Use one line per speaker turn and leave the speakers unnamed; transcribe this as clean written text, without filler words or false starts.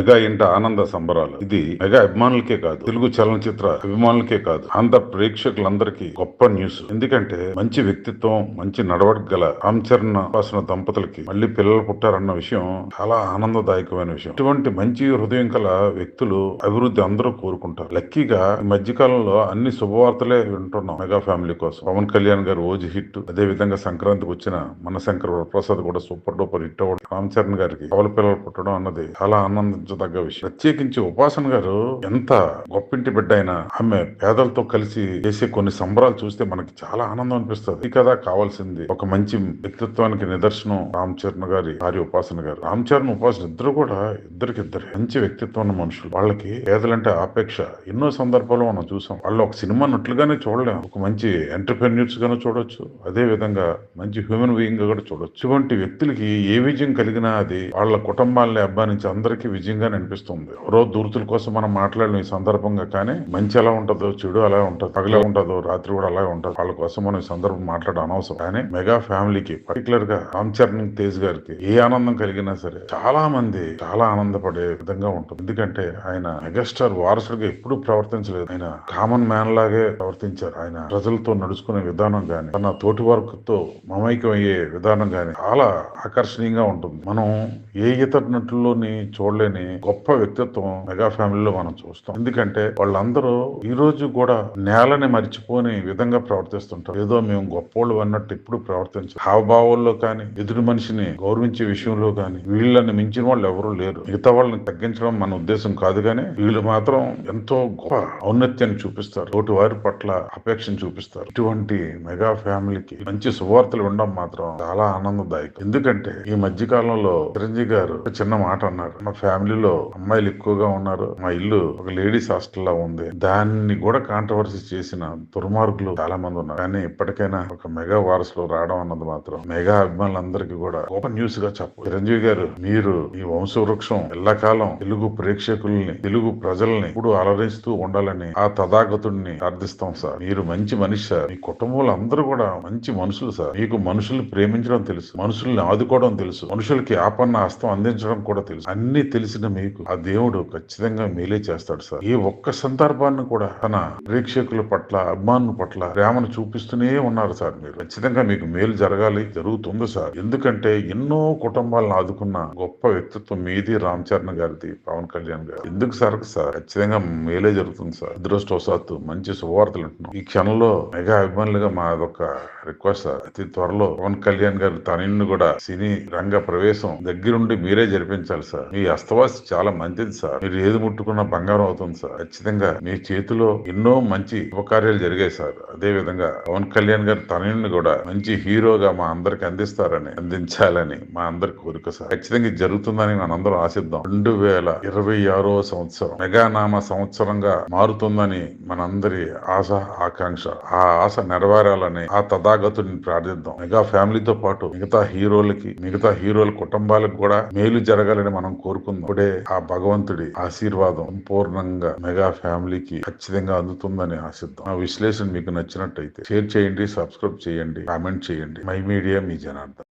Mega ఇంట ఆనంద సంబరాలు. ఇది మెగా అభిమానులకే కాదు, తెలుగు చలనచిత్ర అభిమానులకే కాదు, ఆంధ్ర ప్రేక్షకులందరికీ గొప్ప న్యూస్. ఎందుకంటే మంచి వ్యక్తిత్వం, మంచి నడవడిక గల రామ్ చరణ్ ఉపాసన దంపతులకి మళ్ళీ పిల్లలు పుట్టారన్న విషయం చాలా ఆనందదాయకమైన విషయం. ఇటువంటి మంచి హృదయం గల వ్యక్తులు అభివృద్ధి అందరూ కోరుకుంటారు. లక్కీగా ఈ మధ్యకాలంలో అన్ని శుభవార్తలే వింటున్నాం మెగా ఫ్యామిలీ కోసం. పవన్ కళ్యాణ్ గారు ఓజీ హిట్, అదే విధంగా సంక్రాంతికి వచ్చిన మన శంకర్ ప్రసాద్ కూడా సూపర్ డూపర్ హిట్ అవ్వడం, రామ్ చరణ్ గారికి కవల పిల్లలు పుట్టడం అన్నది చాలా ఆనందించదగ్గ విషయం. ప్రత్యేకించి ఉపాసన గారు ఎంత గొప్పింటి బిడ్డ అయినా ఆమె పేదలతో కలిసి చేసే కొన్ని సంబరాలు చూస్తే మనకి చాలా ఆనందం అనిపిస్తుంది. ఈ కదా కావాల్సింది. ఒక మంచి వ్యక్తిత్వానికి నిదర్శనం రామ్ చరణ్ గారి భార్య ఉపాసన గారు. రామ్ చరణ్ ఉపాసన ఇద్దరు కూడా ఇద్దరికిద్దరు మంచి వ్యక్తిత్వం ఉన్న మనుషులు. వాళ్ళకి పేదలంటే ఆపేక్ష ఎన్నో సందర్భాల్లో మనం చూసాం. వాళ్ళు ఒక సినిమా నట్లుగానే చూడలేం, ఒక మంచి ఎంటర్ప్రెన్యూర్స్ గానే చూడొచ్చు, అదే విధంగా మంచి హ్యూమన్ బీయింగ్ గా కూడా చూడొచ్చు. ఇటువంటి వ్యక్తులకి ఏ విజయం కలిగినా అది వాళ్ళ కుటుంబాలని అభిమానించి అందరికీ విజయంగానే అనిపిస్తుంది. ఎవరో దూరతుల కోసం మనం మాట్లాడిన ఈ సందర్భంగా, కానీ మంచి ఎలా ఉంటుందో చెడు అలా ఉంటుంది, పగలే ఉంటుందో రాత్రి కూడా అలాగే ఉంటుంది. వాళ్ళ కోసం మనం ఈ సందర్భం మాట్లాడడం అనవసరం. కానీ మెగా ఫ్యామిలీకి పర్టికులర్ గా రామ్ చరణ్ తేజ్ గారికి ఏ ఆనందం కలిగినా సరే చాలా మంది చాలా ఆనందపడే విధంగా ఉంటుంది. ఎందుకంటే ఆయన మెగాస్టార్ వారసుడిగా ఎప్పుడూ ప్రవర్తించలేదు. ఆయన కామన్ మ్యాన్ లాగే ప్రవర్తించారు. ఆయన ప్రజలతో నడుచుకునే విధానం గాని, తన తోటి వారితో మమైక్యం అయ్యే విధానం గాని చాలా ఆకర్షణీయంగా ఉంటుంది. మనం ఏ ఇతర నటుల్లోని చూడలేని గొప్ప వ్యక్తిత్వం మెగా ఫ్యామిలీలో మనం చూస్తాం. ఎందుకంటే వాళ్ళందరూ ఈ రోజు కూడా నేలని మర్చిపోని విధంగా ప్రవర్తిస్తుంటారు. ఏదో మేము గొప్పోళ్ళు అన్నట్టు ఎప్పుడు ప్రవర్తించారు. హావభావాల్లో కానీ, ఎదుటి మనిషిని గౌరవించే విషయంలో కానీ వీళ్ళని మించిన వాళ్ళు ఎవరూ లేరు. మిగతా వాళ్ళని తగ్గించడం మన ఉద్దేశం కాదు, కానీ వీళ్ళు మాత్రం ఎంతో గొప్ప ఔన్నత్యాన్ని చూపిస్తారు. తోటి వారి పట్ల అపేక్షను చూపిస్తారు. ఇటువంటి మెగా ఫ్యామిలీకి మంచి శుభవార్తలు వినడం మాత్రం చాలా ఆనందదాయకం. ఎందుకంటే ఈ మధ్య కాలంలో చిరంజీవి గారు ఒక చిన్న మాట అన్నారు. మా ఫ్యామిలీలో అమ్మాయిలు ఎక్కువగా ఉన్నారు, మా ఇల్లు ఒక లేడీస్ హాస్టల్ లా ఉంది. దాన్ని కూడా కాంట్రవర్సీ చేసిన దుర్మార్గులు చాలా మంది ఉన్నారు. కానీ ఇప్పటికైనా ఒక మెగా వారసులు రావడం అన్నది మాత్రం మెగా అభిమానులందరికీ కూడా గొప్ప న్యూస్ గా చెప్పు. చిరంజీవి గారు, మీరు ఈ వంశవృక్షం ఎల్లకాలం తెలుగు ప్రేక్షకుల్ని, తెలుగు ప్రజల్ని ఇప్పుడు అలరిస్తూ ఉండాలని ఆ తథాగతుడిని ప్రార్థిస్తాం సార్. మీరు మంచి మనిషి సార్. మీ కుటుంబంలో అందరూ కూడా మంచి మనుషులు సార్. మీకు మనుషుల్ని ప్రేమించడం తెలుసు, మనుషుల్ని ఆదుకోవడం తెలుసు, మనుషులకి ఆపన్న హస్తం అందించడం కూడా తెలుసు. అన్ని తెలిసిన మీకు ఆ దేవుడు ఖచ్చితంగా మేలే చేస్తాడు సార్. ఈ ఒక్క సందర్భాన్ని కూడా తన ప్రేక్షకుల పట్ల, అభిమానుల పట్ల ప్రేమను చూపిస్తూనే ఉన్నారు సార్. మీరు ఖచ్చితంగా మీకు మేలు జరగాలి, జరుగుతుంది సార్. ఎందుకంటే ఎన్నో కుటుంబాలను ఆదుకున్న గొప్ప వ్యక్తిత్వం మీది, రామ్ చరణ్ గారిది, పవన్ కళ్యాణ్ గారు. ఎందుకు సార్ ఖచ్చితంగా మేలే జరుగుతుంది సార్. అదృష్టవశాత్తు మంచి శుభవార్తలు అంటున్నాం. ఈ క్షణంలో మెగా అభిమానులుగా మాదొక రిక్వెస్ట్ సార్. అతి త్వరలో పవన్ కళ్యాణ్ గారు తనని కూడా సినీ రంగ ప్రవేశం దగ్గరుండి మీరే జరిపించాలి సార్. మీ అస్తవాసి చాలా మంచిది సార్. మీరు ఏది ముట్టుకున్నా బంగారం అవుతుంది సార్. ఖచ్చితంగా మీ చేతిలో ఎన్నో మంచి శుభకార్యాలు జరిగాయి సార్. అదే విధంగా పవన్ కళ్యాణ్ గారు తనని కూడా మంచి హీరోగా మా అందరికి అందించాలని మా అందరి కోరిక సార్. ఖచ్చితంగా ఇది జరుగుతుందని మనందరం ఆశిద్దాం. 2026వ సంవత్సరం మెగానామ సంవత్సరంగా మారుతుందని మనందరి ఆశ, ఆకాంక్ష. ఆ ఆశ నెరవేరాలని ఆ తథాగతుడిని ప్రార్థిద్దాం. మెగా ఫ్యామిలీతో పాటు మిగతా హీరోల కుటుంబాలకు కూడా మేలు జరగాలని మనం కోరుకుందాం. ఇప్పుడే ఆ భగవంతుడి ఆశీర్వాదం సంపూర్ణంగా మెగా ఫ్యామిలీకి ఖచ్చితంగా అందుతుందని ఆశిద్దాం. ఆ విశ్లేషణ మీకు నచ్చినట్టయితే షేర్ చేయండి, సబ్స్క్రైబ్ చేయండి, కామెంట్ చేయండి. My media, me Janardhan.